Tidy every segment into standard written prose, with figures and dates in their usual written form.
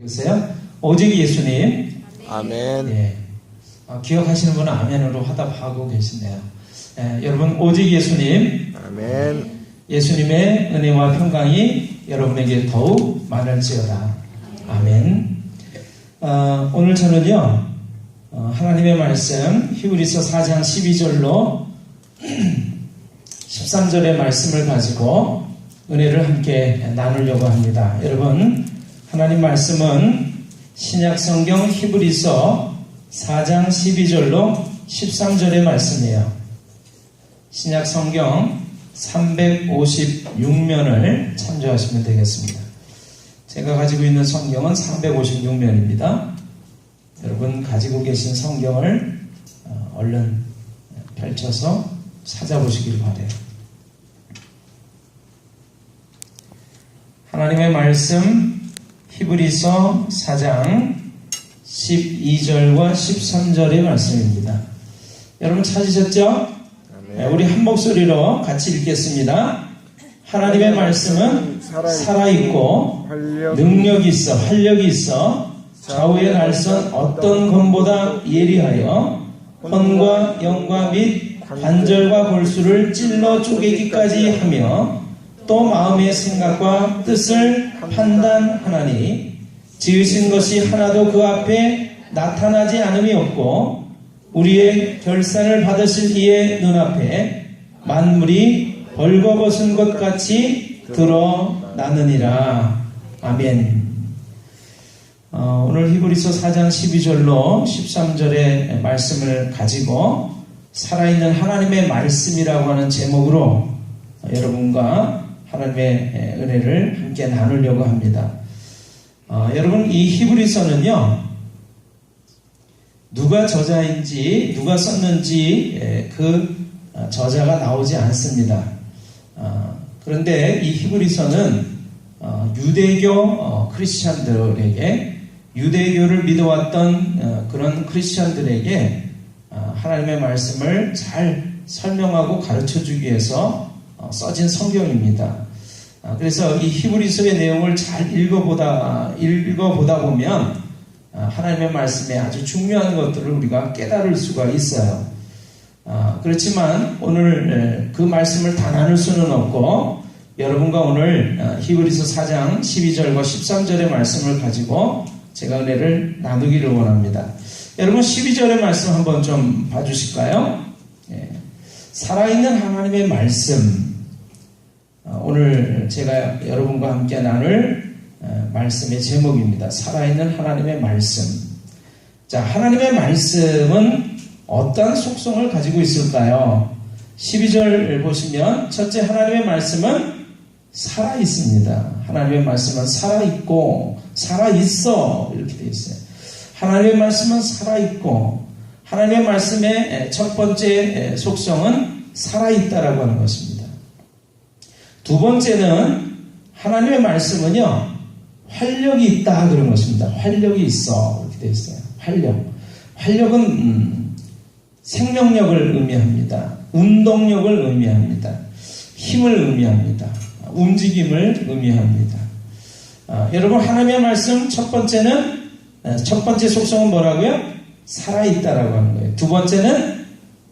보세요. 오직 예수님. 아멘. 예. 기억하시는 분은 아멘으로 화답하고 계시네요. 여러분, 오직 예수님. 아멘. 예수님의 은혜와 평강이 여러분에게 더욱 많을지어다. 아멘. 오늘 저는요, 하나님의 말씀, 히브리서 4장 12절로 13절의 말씀을 가지고 은혜를 함께 나누려고 합니다. 여러분, 하나님 말씀은 신약 성경 히브리서 4장 12절로 13절의 말씀이에요. 신약 성경 356면을 참조하시면 되겠습니다. 제가 가지고 있는 성경은 356면입니다. 여러분 가지고 계신 성경을 얼른 펼쳐서 찾아보시길 바라요. 하나님의 말씀 히브리서 4장 12절과 13절의 말씀입니다. 여러분 찾으셨죠? 우리 한 목소리로 같이 읽겠습니다. 하나님의 말씀은 살아있고 능력이 있어 활력이 있어 좌우의 날선 어떤 검보다 예리하여 혼과 영과 및 관절과 골수를 찔러 쪼개기까지 하며 또 마음의 생각과 뜻을 판단하나니 지으신 것이 하나도 그 앞에 나타나지 않음이 없고 우리의 결산을 받으실 이의 눈앞에 만물이 벌거벗은 것 같이 드러나느니라. 아멘. 오늘 히브리서 4장 12절로 13절의 말씀을 가지고 살아있는 하나님의 말씀이라고 하는 제목으로 여러분과 하나님의 은혜를 함께 나누려고 합니다. 여러분, 이 히브리서는요, 누가 저자인지 누가 썼는지 그 저자가 나오지 않습니다. 그런데 이 히브리서는 유대교 크리스찬들에게, 유대교를 믿어왔던 그런 크리스찬들에게 하나님의 말씀을 잘 설명하고 가르쳐주기 위해서 써진 성경입니다. 그래서 이 히브리서의 내용을 잘 읽어보다 보면 하나님의 말씀에 아주 중요한 것들을 우리가 깨달을 수가 있어요. 그렇지만 오늘 그 말씀을 다 나눌 수는 없고 여러분과 오늘 히브리서 4장 12절과 13절의 말씀을 가지고 제가 은혜를 나누기를 원합니다. 여러분 12절의 말씀 한번 좀 봐주실까요? 살아있는 하나님의 말씀, 오늘 제가 여러분과 함께 나눌 말씀의 제목입니다. 살아있는 하나님의 말씀. 자, 하나님의 말씀은 어떤 속성을 가지고 있을까요? 12절 보시면 첫째, 하나님의 말씀은 살아있습니다. 하나님의 말씀은 살아있고 살아있어 이렇게 되어 있어요. 하나님의 말씀은 살아있고 하나님의 말씀의 첫 번째 속성은 살아있다라고 하는 것입니다. 두 번째는 하나님의 말씀은요, 활력이 있다 그런 것입니다. 활력이 있어 이렇게 되어 있어요. 활력은 생명력을 의미합니다. 운동력을 의미합니다. 힘을 의미합니다. 움직임을 의미합니다. 여러분 하나님의 말씀 첫 번째 속성은 뭐라고요? 살아있다라고 하는 거예요. 두 번째는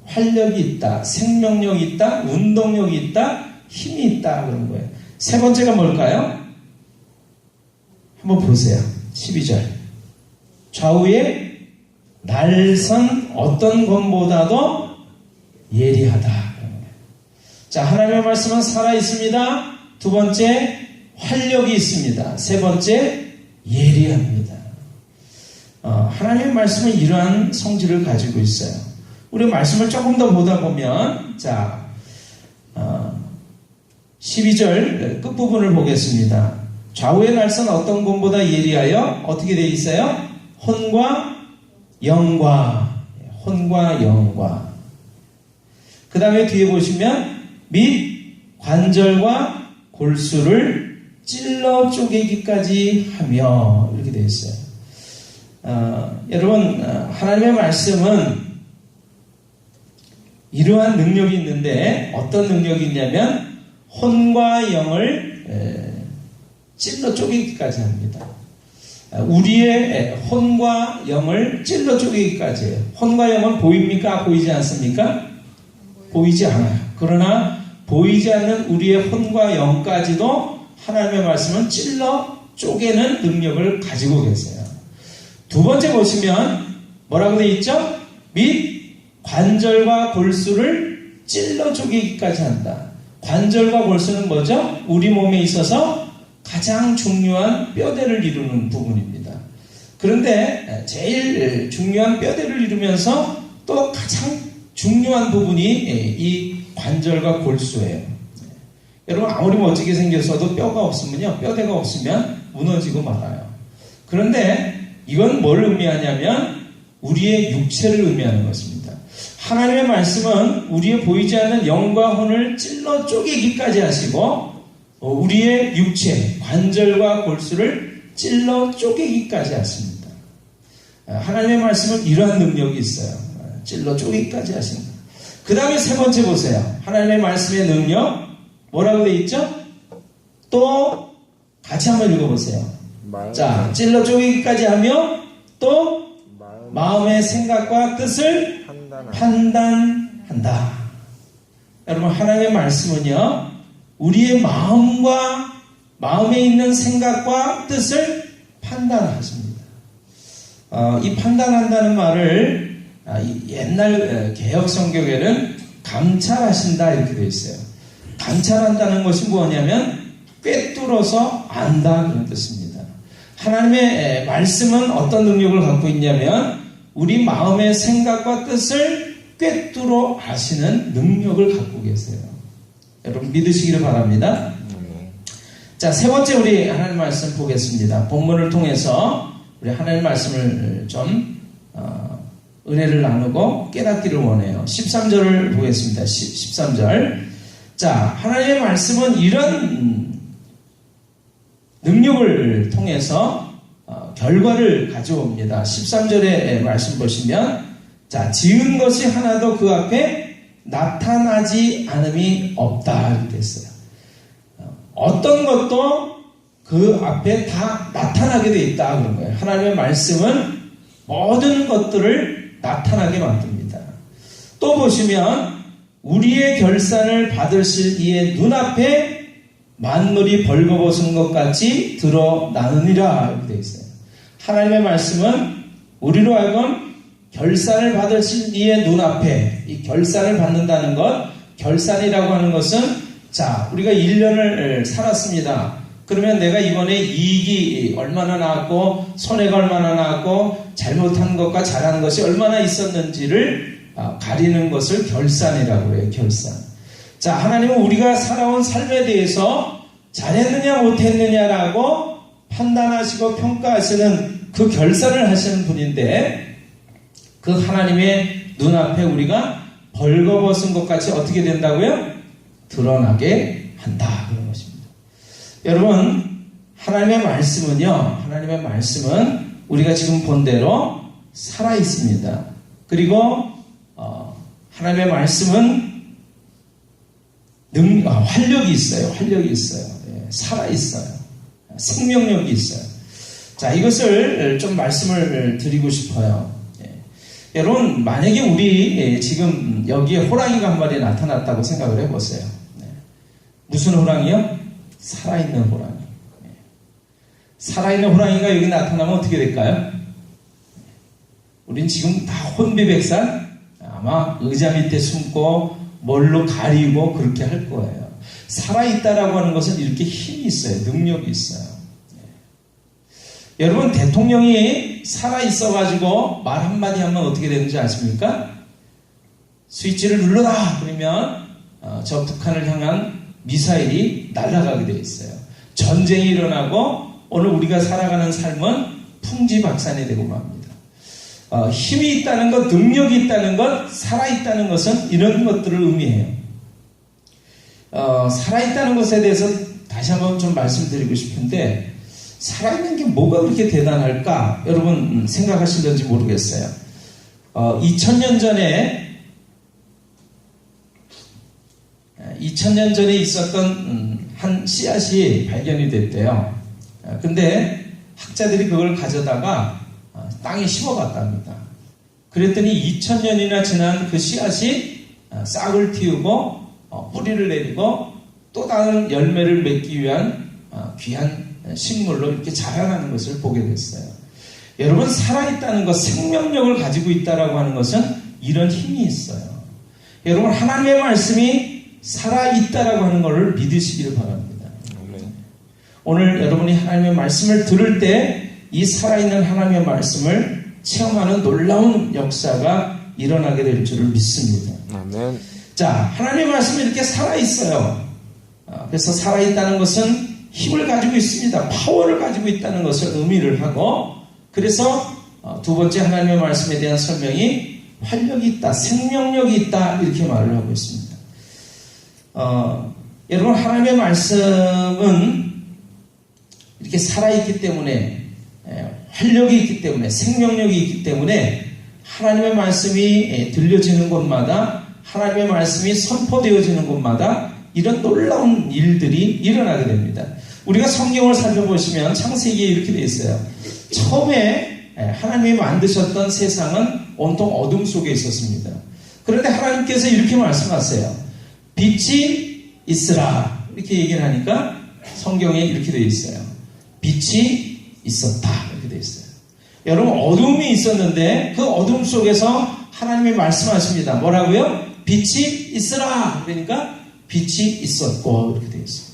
활력이 있다, 생명력이 있다, 운동력이 있다, 힘이 있다 그런 거예요. 세 번째가 뭘까요? 한번 보세요. 12절. 좌우에 날선 어떤 것보다도 예리하다. 자, 하나님의 말씀은 살아있습니다. 두 번째, 활력이 있습니다. 세 번째, 예리합니다. 하나님의 말씀은 이러한 성질을 가지고 있어요. 우리 말씀을 조금 더 보다 보면, 자, 12절 끝부분을 보겠습니다. 좌우의 날선 어떤 것보다 예리하여 어떻게 되어 있어요? 혼과 영과. 그 다음에 뒤에 보시면 및 관절과 골수를 찔러 쪼개기까지 하며 이렇게 되어 있어요. 여러분 하나님의 말씀은 이러한 능력이 있는데 어떤 능력이 있냐면 혼과 영을 찔러 쪼개기까지 합니다. 우리의 혼과 영을 찔러 쪼개기까지 해요. 혼과 영은 보입니까? 보이지 않습니까? 보이지 않아요. 그러나 보이지 않는 우리의 혼과 영까지도 하나님의 말씀은 찔러 쪼개는 능력을 가지고 계세요. 두 번째 보시면 뭐라고 되어 있죠? 및 관절과 골수를 찔러 쪼개기까지 한다. 관절과 골수는 뭐죠? 우리 몸에 있어서 가장 중요한 뼈대를 이루는 부분입니다. 그런데 제일 중요한 뼈대를 이루면서 또 가장 중요한 부분이 이 관절과 골수예요. 여러분 아무리 멋지게 생겼어도 뼈가 없으면요, 뼈대가 없으면 무너지고 말아요. 그런데 이건 뭘 의미하냐면 우리의 육체를 의미하는 것입니다. 하나님의 말씀은 우리의 보이지 않는 영과 혼을 찔러 쪼개기까지 하시고 우리의 육체, 관절과 골수를 찔러 쪼개기까지 하십니다. 하나님의 말씀은 이러한 능력이 있어요. 찔러 쪼개기까지 하십니다. 그 다음에 세 번째 보세요. 하나님의 말씀의 능력 뭐라고 되어 있죠? 또 같이 한번 읽어보세요. 자, 찔러 쪼개기까지 하며 또 마음의 생각과 뜻을 판단한다. 여러분 하나님의 말씀은요, 우리의 마음에 있는 생각과 뜻을 판단하십니다. 이 판단한다는 말을 옛날 개혁 성경에는 감찰하신다 이렇게 되어 있어요. 감찰한다는 것이 뭐냐면 꿰뚫어서 안다 그런 뜻입니다. 하나님의 말씀은 어떤 능력을 갖고 있냐면 우리 마음의 생각과 뜻을 꿰뚫어 아시는 능력을 갖고 계세요. 여러분 믿으시기를 바랍니다. 자, 세 번째 우리 하나님 말씀 보겠습니다. 본문을 통해서 우리 하나님 말씀을 좀 은혜를 나누고 깨닫기를 원해요. 13절을 보겠습니다. 13절. 자, 하나님의 말씀은 이런 능력을 통해서 결과를 가져옵니다. 13절의 말씀 보시면, 자, 지은 것이 하나도 그 앞에 나타나지 않음이 없다 이렇게 됐어요. 어떤 것도 그 앞에 다 나타나게 돼 있다 그런 거예요. 하나님의 말씀은 모든 것들을 나타나게 만듭니다. 또 보시면 우리의 결산을 받으실 이의 눈앞에 만물이 벌거벗은 것 같이 드러나느니라 이렇게 되어 있어요. 하나님의 말씀은 우리로 하여금 결산을 받으실 이의 눈앞에, 이 결산을 받는다는 것, 결산이라고 하는 것은, 자, 우리가 1년을 살았습니다. 그러면 내가 이번에 이익이 얼마나 나왔고 손해가 얼마나 나왔고 잘못한 것과 잘한 것이 얼마나 있었는지를 가리는 것을 결산이라고 해요. 결산. 자, 하나님은 우리가 살아온 삶에 대해서 잘했느냐 못했느냐라고 판단하시고 평가하시는 그 결산을 하시는 분인데, 그 하나님의 눈앞에 우리가 벌거벗은 것 같이 어떻게 된다고요? 드러나게 한다 그런 것입니다. 여러분 하나님의 말씀은 우리가 지금 본 대로 살아 있습니다. 그리고 하나님의 말씀은 활력이 있어요. 예, 살아 있어요. 생명력이 있어요. 자, 이것을 좀 말씀을 드리고 싶어요. 여러분 만약에 우리 지금 여기에 호랑이가 한 마리 나타났다고 생각을 해보세요. 무슨 호랑이요? 살아있는 호랑이. 살아있는 호랑이가 여기 나타나면 어떻게 될까요? 우린 지금 다 혼비백산 아마 의자 밑에 숨고 뭘로 가리고 그렇게 할 거예요. 살아있다라고 하는 것은 이렇게 힘이 있어요. 능력이 있어요. 여러분 대통령이 살아있어가지고 말 한마디 하면 어떻게 되는지 아십니까? 스위치를 눌러라 그러면 저 북한을 향한 미사일이 날아가게 되어 있어요. 전쟁이 일어나고 오늘 우리가 살아가는 삶은 풍지박산이 되고 맙니다. 힘이 있다는 것, 능력이 있다는 것, 살아있다는 것은 이런 것들을 의미해요. 살아있다는 것에 대해서 다시 한번 좀 말씀드리고 싶은데, 살아있는 게 뭐가 그렇게 대단할까? 여러분 생각하실는지 모르겠어요. 2000년 전에 있었던 한 씨앗이 발견이 됐대요. 근데 학자들이 그걸 가져다가 땅에 심어봤답니다. 그랬더니 2000년이나 지난 그 씨앗이 싹을 틔우고 뿌리를 내리고 또 다른 열매를 맺기 위한 귀한 식물로 이렇게 자라나는 것을 보게 됐어요. 여러분, 살아있다는 것, 생명력을 가지고 있다라고 하는 것은 이런 힘이 있어요. 여러분, 하나님의 말씀이 살아있다라고 하는 것을 믿으시기를 바랍니다. 오늘 여러분이 하나님의 말씀을 들을 때 이 살아있는 하나님의 말씀을 체험하는 놀라운 역사가 일어나게 될 줄을 믿습니다. 아멘. 자, 하나님의 말씀이 이렇게 살아있어요. 그래서 살아있다는 것은 힘을 가지고 있습니다. 파워를 가지고 있다는 것을 의미를 하고, 그래서 두 번째 하나님의 말씀에 대한 설명이 활력이 있다, 생명력이 있다, 이렇게 말을 하고 있습니다. 여러분, 하나님의 말씀은 이렇게 살아있기 때문에, 활력이 있기 때문에, 생명력이 있기 때문에 하나님의 말씀이 들려지는 곳마다, 하나님의 말씀이 선포되어지는 곳마다 이런 놀라운 일들이 일어나게 됩니다. 우리가 성경을 살펴보시면 창세기에 이렇게 되어 있어요. 처음에 하나님이 만드셨던 세상은 온통 어둠 속에 있었습니다. 그런데 하나님께서 이렇게 말씀하세요. 빛이 있으라, 이렇게 얘기를 하니까 성경에 이렇게 되어 있어요. 빛이 있었다, 이렇게 되어 있어요. 여러분, 어둠이 있었는데 그 어둠 속에서 하나님이 말씀하십니다. 뭐라고요? 빛이 있으라. 그러니까 빛이 있었고, 이렇게 되어 있어요.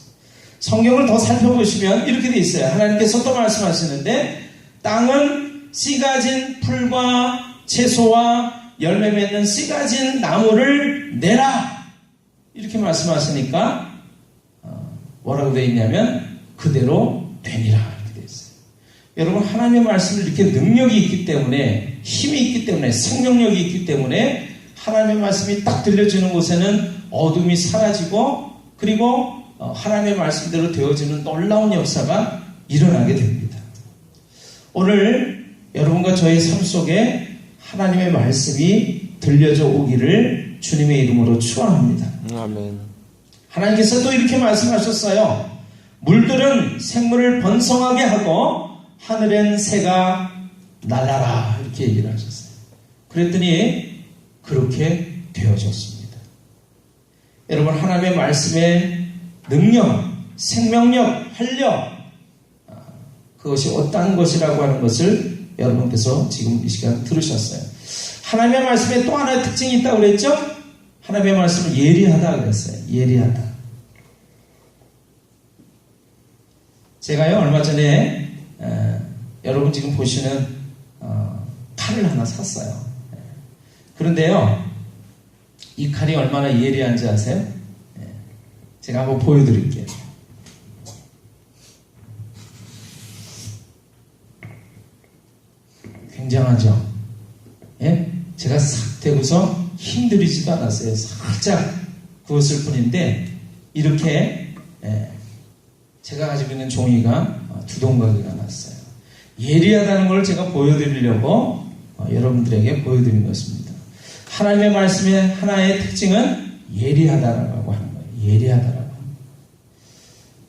성경을 더 살펴보시면 이렇게 되어 있어요. 하나님께서 또 말씀하시는데, 땅은 씨 가진 풀과 채소와 열매 맺는 씨 가진 나무를 내라, 이렇게 말씀하시니까 뭐라고 되어 있냐면 그대로 되니라, 이렇게 되어 있어요. 여러분, 하나님의 말씀은 이렇게 능력이 있기 때문에, 힘이 있기 때문에, 생명력이 있기 때문에 하나님의 말씀이 딱 들려지는 곳에는 어둠이 사라지고, 그리고 하나님의 말씀대로 되어지는 놀라운 역사가 일어나게 됩니다. 오늘 여러분과 저의 삶 속에 하나님의 말씀이 들려져 오기를 주님의 이름으로 축원합니다. 아멘. 하나님께서 또 이렇게 말씀하셨어요. 물들은 생물을 번성하게 하고 하늘엔 새가 날아라, 이렇게 얘기를 하셨어요. 그랬더니 그렇게 되어졌습니다. 여러분, 하나님의 말씀의 능력, 생명력, 활력, 그것이 어떠한 것이라고 하는 것을 여러분께서 지금 이 시간 들으셨어요. 하나님의 말씀에 또 하나의 특징이 있다고 그랬죠? 하나님의 말씀은 예리하다 그랬어요. 예리하다. 제가요, 얼마 전에 여러분 지금 보시는 칼을 하나 샀어요. 그런데요, 이 칼이 얼마나 예리한지 아세요? 제가 한번 보여드릴게요. 굉장하죠? 예? 제가 싹 대고서 힘들이지도 않았어요. 살짝 구웠을 뿐인데, 이렇게 제가 가지고 있는 종이가 두 동가기가 났어요. 예리하다는 걸 제가 보여드리려고 여러분들에게 보여드린 것입니다. 하나님의 말씀의 하나의 특징은 예리하다라고 하는 거예요. 예리하다라고 하는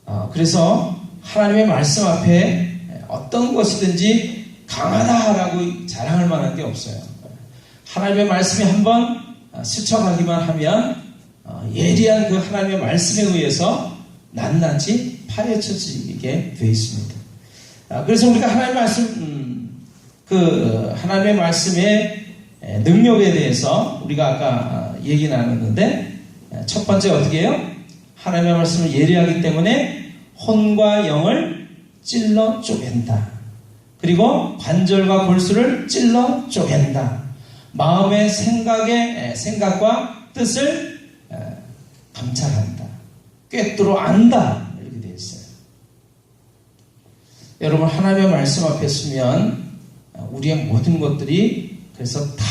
거예요. 그래서 하나님의 말씀 앞에 어떤 것이든지 강하다라고 자랑할 만한 게 없어요. 하나님의 말씀이 한번 스쳐가기만 하면 예리한 그 하나님의 말씀에 의해서 낱낱이 파헤쳐지게 되어 있습니다. 그래서 우리가 하나님의 말씀, 하나님의 말씀의 능력에 대해서 우리가 아까 얘기 나눴는데, 첫 번째 어떻게 해요? 하나님의 말씀은 예리하기 때문에 혼과 영을 찔러 쪼갠다. 그리고 관절과 골수를 찔러 쪼갠다. 마음의 생각과 뜻을 감찰한다. 꿰뚫어 안다. 이렇게 되어 있어요. 여러분, 하나님의 말씀 앞에 서면 우리의 모든 것들이 그래서 다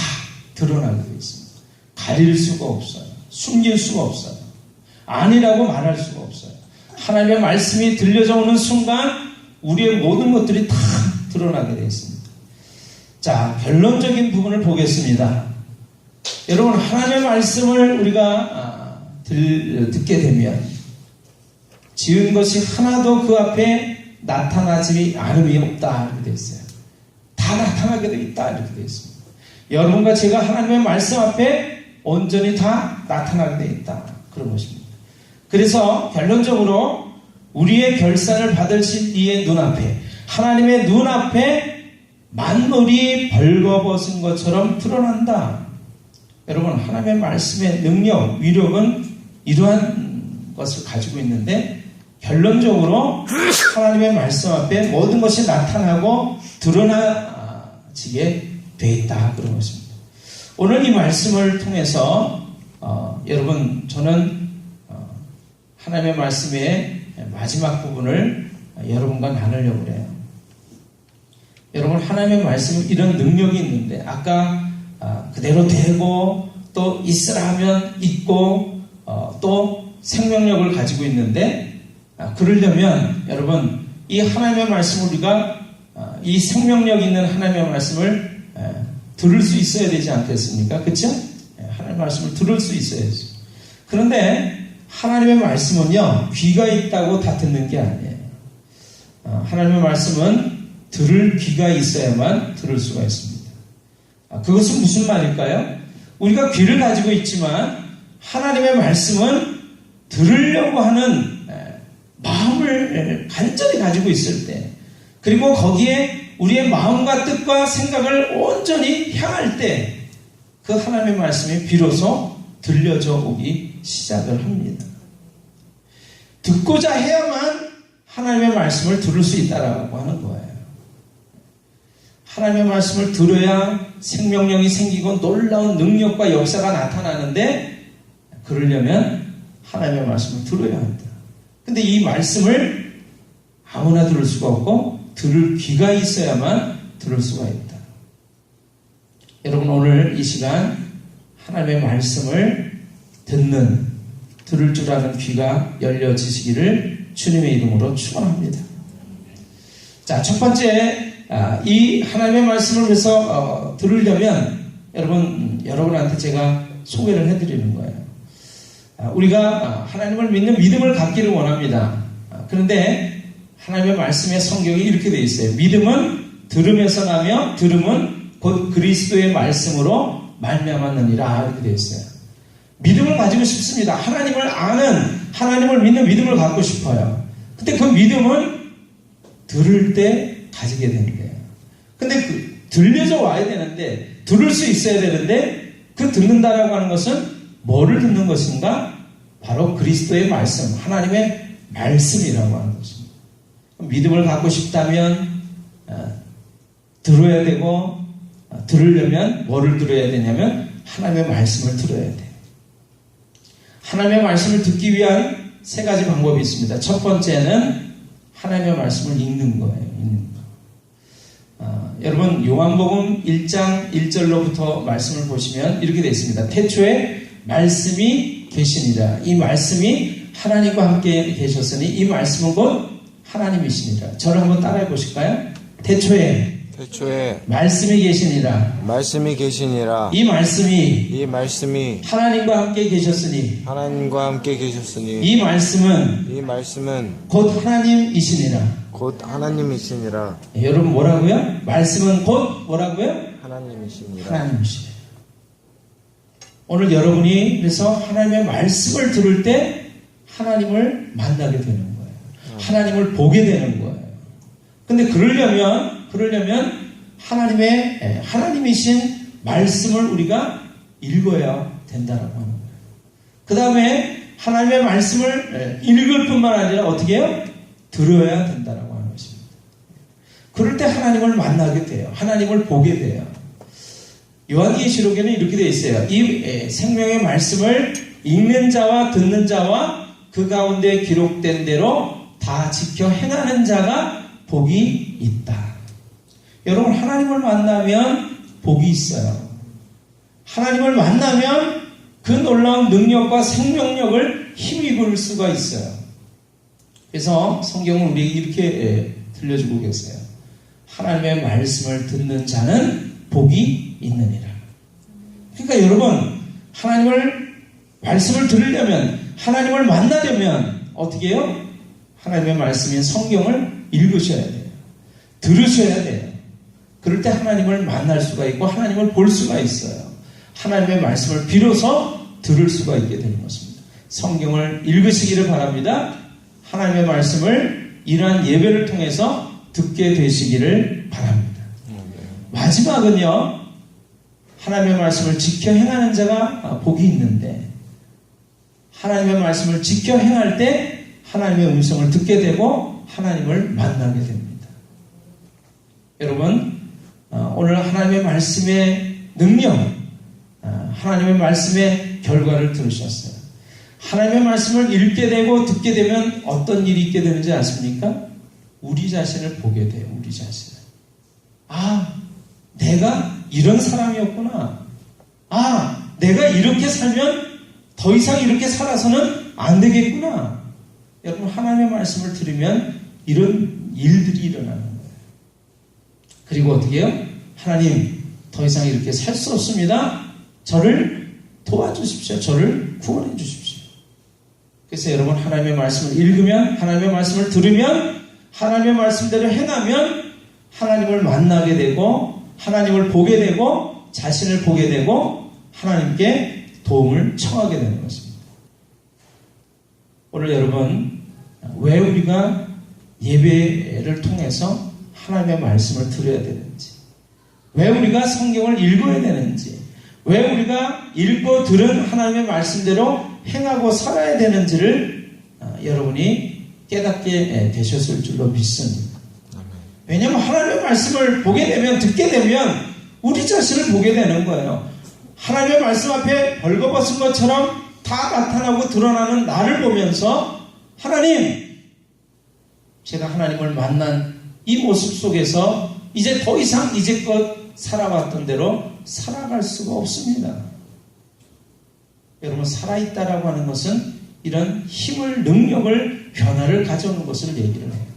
드러나게 되어 있습니다. 가릴 수가 없어요. 숨길 수가 없어요. 아니라고 말할 수가 없어요. 하나님의 말씀이 들려져 오는 순간 우리의 모든 것들이 다 드러나게 되어 있습니다. 자, 결론적인 부분을 보겠습니다. 여러분, 하나님의 말씀을 우리가 듣게 되면 지은 것이 하나도 그 앞에 나타나지 않음이 없다 이렇게 되어 있어요. 다 나타나게 되어 있다 이렇게 되어 있습니다. 여러분과 제가 하나님의 말씀 앞에 온전히 다 나타나게 되어 있다 그런 것입니다. 그래서 결론적으로 우리의 결산을 받으실 이의 눈앞에, 하나님의 눈앞에 만물이 벌거벗은 것처럼 드러난다. 여러분, 하나님의 말씀의 능력, 위력은 이러한 것을 가지고 있는데 결론적으로 하나님의 말씀 앞에 모든 것이 나타나고 드러나지게 돼 있다 그런 것입니다. 오늘 이 말씀을 통해서 여러분, 저는 하나님의 말씀의 마지막 부분을 여러분과 나누려고 해요. 여러분, 하나님의 말씀은 이런 능력이 있는데 아까 그대로 되고 또 있으라 하면 있고 또 생명력을 가지고 있는데 그러려면 여러분, 이 하나님의 말씀을 우리가 이 생명력 있는 하나님의 말씀을 들을 수 있어야 되지 않겠습니까? 그렇죠? 하나님의 말씀을 들을 수 있어야죠. 그런데 하나님의 말씀은요, 귀가 있다고 다 듣는 게 아니에요. 하나님의 말씀은 들을 귀가 있어야만 들을 수가 있습니다. 그것은 무슨 말일까요? 우리가 귀를 가지고 있지만 하나님의 말씀은 들으려고 하는 마음을 간절히 가지고 있을 때, 그리고 거기에 우리의 마음과 뜻과 생각을 온전히 향할 때 그 하나님의 말씀이 비로소 들려져 오기 시작을 합니다. 듣고자 해야만 하나님의 말씀을 들을 수 있다라고 하는 거예요. 하나님의 말씀을 들어야 생명력이 생기고 놀라운 능력과 역사가 나타나는데, 그러려면 하나님의 말씀을 들어야 합니다. 근데 이 말씀을 아무나 들을 수가 없고 들을 귀가 있어야만 들을 수가 있다. 여러분, 오늘 이 시간 하나님의 말씀을 들을 줄 아는 귀가 열려지시기를 주님의 이름으로 축원합니다. 자, 첫 번째, 이 하나님의 말씀을 위해서 들으려면 여러분한테 제가 소개를 해드리는 거예요. 우리가 하나님을 믿는 믿음을 갖기를 원합니다. 그런데 하나님의 말씀의 성경이 이렇게 되어 있어요. 믿음은 들음에서 나며 들음은 곧 그리스도의 말씀으로 말미암았느니라 이렇게 되어 있어요. 믿음을 가지고 싶습니다. 하나님을 아는, 하나님을 믿는 믿음을 갖고 싶어요. 근데 그 믿음은 들을 때 가지게 되는 거예요. 근데 들려져 와야 되는데, 들을 수 있어야 되는데, 그 듣는다라고 하는 것은 뭐를 듣는 것인가? 바로 그리스도의 말씀, 하나님의 말씀이라고 하는 것입니다. 믿음을 갖고 싶다면 들어야 되고, 들으려면 뭐를 들어야 되냐면 하나님의 말씀을 들어야 돼요. 하나님의 말씀을 듣기 위한 세 가지 방법이 있습니다. 첫 번째는 하나님의 말씀을 읽는 거예요. 읽는 거. 여러분, 요한복음 1장 1절로부터 말씀을 보시면 이렇게 되어 있습니다. 태초에 말씀이 계시니라. 이 말씀이 하나님과 함께 계셨으니 이 말씀은 곧 하나님이시니라. 저를 한번 따라해 보실까요? 태초에 말씀이 계시니라. 이 말씀이 하나님과 함께 계셨으니 이 말씀은 곧 하나님이시니라. 여러분, 뭐라고요? 말씀은 곧 뭐라고요? 하나님이시니라. 오늘 여러분이 그래서 하나님의 말씀을 들을 때 하나님을 만나게 되는 거예요. 하나님을 보게 되는 거예요. 근데 그러려면 하나님이신 말씀을 우리가 읽어야 된다라고 하는 거예요. 그 다음에 하나님의 말씀을 읽을 뿐만 아니라 어떻게 해요? 들어야 된다라고 하는 것입니다. 그럴 때 하나님을 만나게 돼요. 하나님을 보게 돼요. 요한계시록에는 이렇게 되어 있어요. 이 생명의 말씀을 읽는 자와 듣는 자와 그 가운데 기록된 대로 다 지켜 행하는 자가 복이 있다. 여러분, 하나님을 만나면 복이 있어요. 하나님을 만나면 그 놀라운 능력과 생명력을 힘입을 수가 있어요. 그래서 성경은 우리에게 이렇게 들려주고 계세요. 하나님의 말씀을 듣는 자는 복이 있느니라. 그러니까 여러분, 하나님을 말씀을 들으려면, 하나님을 만나려면 어떻게 해요? 하나님의 말씀인 성경을 읽으셔야 돼요. 들으셔야 돼요. 그럴 때 하나님을 만날 수가 있고 하나님을 볼 수가 있어요. 하나님의 말씀을 비로소 들을 수가 있게 되는 것입니다. 성경을 읽으시기를 바랍니다. 하나님의 말씀을 이러한 예배를 통해서 듣게 되시기를 바랍니다. 마지막은요, 하나님의 말씀을 지켜 행하는 자가 복이 있는데, 하나님의 말씀을 지켜 행할 때 하나님의 음성을 듣게 되고 하나님을 만나게 됩니다. 여러분, 오늘 하나님의 말씀의 능력, 하나님의 말씀의 결과를 들으셨어요. 하나님의 말씀을 읽게 되고 듣게 되면 어떤 일이 있게 되는지 아십니까? 우리 자신을 보게 돼요. 우리 자신을. 아, 내가 이런 사람이었구나. 아, 내가 이렇게 살면 더 이상 이렇게 살아서는 안 되겠구나. 여러분, 하나님의 말씀을 들으면 이런 일들이 일어나는 거예요. 그리고 어떻게 해요? 하나님, 더 이상 이렇게 살 수 없습니다. 저를 도와주십시오. 저를 구원해 주십시오. 그래서 여러분, 하나님의 말씀을 읽으면, 하나님의 말씀을 들으면, 하나님의 말씀대로 행하면 하나님을 만나게 되고 하나님을 보게 되고 자신을 보게 되고 하나님께 도움을 청하게 되는 것입니다. 오늘 여러분, 왜 우리가 예배를 통해서 하나님의 말씀을 들어야 되는지, 왜 우리가 성경을 읽어야 되는지, 왜 우리가 읽고 들은 하나님의 말씀대로 행하고 살아야 되는지를 여러분이 깨닫게 되셨을 줄로 믿습니다. 왜냐하면 하나님의 말씀을 보게 되면, 듣게 되면 우리 자신을 보게 되는 거예요. 하나님의 말씀 앞에 벌거벗은 것처럼 다 나타나고 드러나는 나를 보면서, 하나님, 제가 하나님을 만난 이 모습 속에서 이제 더 이상 이제껏 살아왔던 대로 살아갈 수가 없습니다. 여러분, 살아있다라고 하는 것은 이런 힘을, 능력을, 변화를 가져오는 것을 얘기를 해요.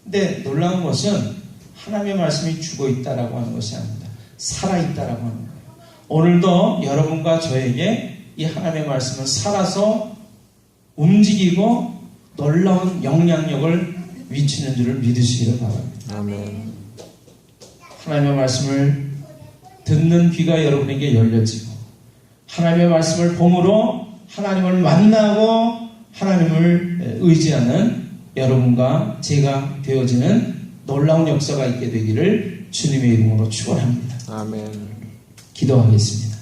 근데 놀라운 것은 하나님의 말씀이 죽어있다라고 하는 것이 아닙니다. 살아있다라고 하는 거예요. 오늘도 여러분과 저에게 이 하나님의 말씀은 살아서 움직이고 놀라운 영향력을 미치는 줄을 믿으시기를 바랍니다. 아멘. 하나님의 말씀을 듣는 귀가 여러분에게 열려지고 하나님의 말씀을 봄으로 하나님을 만나고 하나님을 의지하는 여러분과 제가 되어지는 놀라운 역사가 있게 되기를 주님의 이름으로 축원합니다. 아멘. 기도하겠습니다.